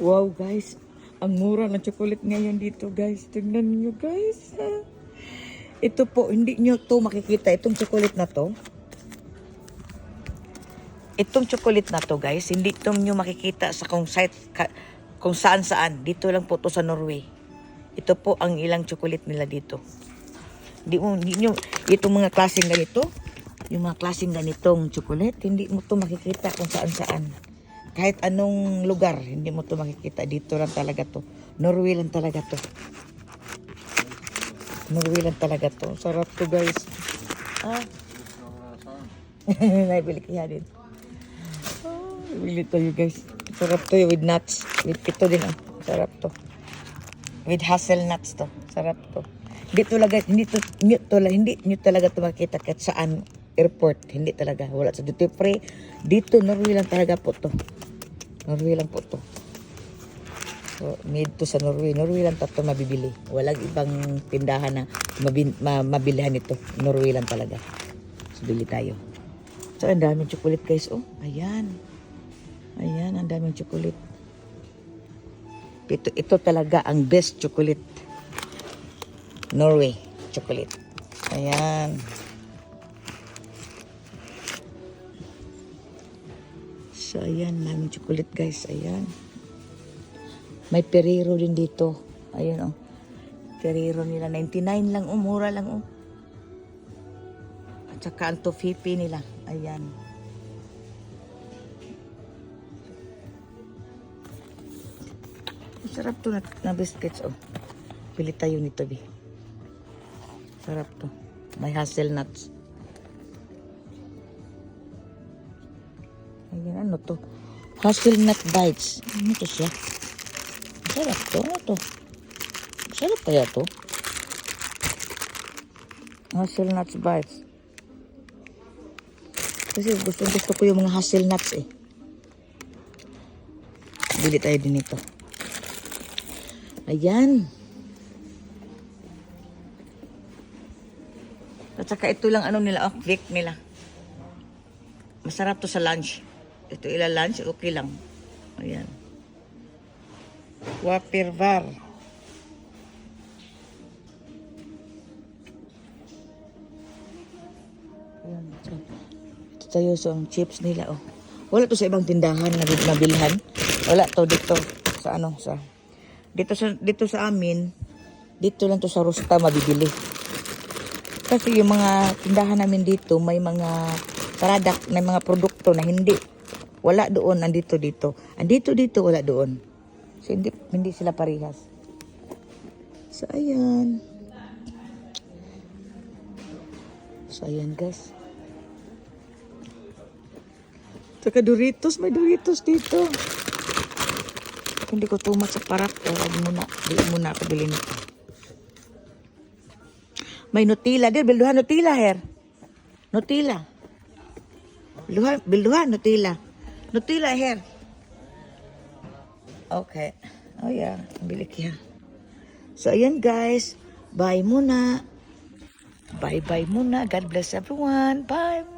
Wow guys, ang mura ng chocolate ngayon dito guys. Tingnan niyo guys. Ito po, hindi nyo to makikita. Itong chocolate na to. Itong chocolate na to guys, hindi to nyo makikita sa kung saan saan. Dito lang po to sa Norway. Ito po ang ilang chocolate nila dito. Hindi nyo, itong mga klaseng ganito, yung mga klaseng ganitong chocolate, hindi mo to makikita kung saan saan. Kahit anong lugar, hindi mo to makikita. Dito lang talaga to. Norway lang talaga to. Norway lang talaga to. Sarap to guys. Naibili kaya din. Bili tayo guys. Sarap to with nuts. With ito din sarap to. With hazelnuts to. Sarap to. Dito talaga, hindi nyo talaga to makikita kahit saan airport. Hindi talaga. Wala sa duty free. Dito, Norway lang talaga po to. Norway lang po to. So, made to sa Norway. Norway lang to mabibili. Walang ibang tindahan na mabilihan ito. Norway lang talaga. So, bili tayo. So, ang daming chocolate guys. Oh, ayan. Ayan, ang daming chocolate. Ito talaga ang best chocolate. Norway chocolate. Ayan. So, ayan, daming chocolate guys. Ayan. May Ferrero din dito. Ayan, oh. Ferrero nila. 99 lang, oh. Mura lang, oh. At saka ang toffee nila. Ayan. Sarap to na biscuits, oh. Pili tayo nito, bi. Sarap to. May hazelnuts. Ayan, ano to? Hazelnut bites. Ano to siya? Sarap to. Ano to? Sarap kaya to? Hazelnut bites. Kasi gusto ko yung mga hazelnuts eh. Bili tayo din ito. Ayan. At saka ito lang ano nila, oh, cake nila. Masarap to sa lunch. Ito ila lunch, okay lang. Ayan. Wapervar. Ayan. So, ito tayo sa chips nila, oh. Wala to sa ibang tindahan na mabilhan. Wala to dito sa ano, sa dito sa amin, dito lang to sa Rusta mabibili. Kasi yung mga tindahan namin dito, may mga product, may mga produkto na wala doon, andito dito. Andito dito, wala doon. So, hindi sila parehas. So, ayan. So, ayan guys. Saka Doritos, may Doritos dito. Hindi ko tumat sa parat. Hindi muna ako bilhin ito. May Nutella. Dir, bilduhan Nutella, her. Nutella. Bilduhan Nutella. Nutella, her. Okay. Oh, yeah. Bili kaya. So, ayan, guys. Bye muna. Bye-bye muna. God bless everyone. Bye.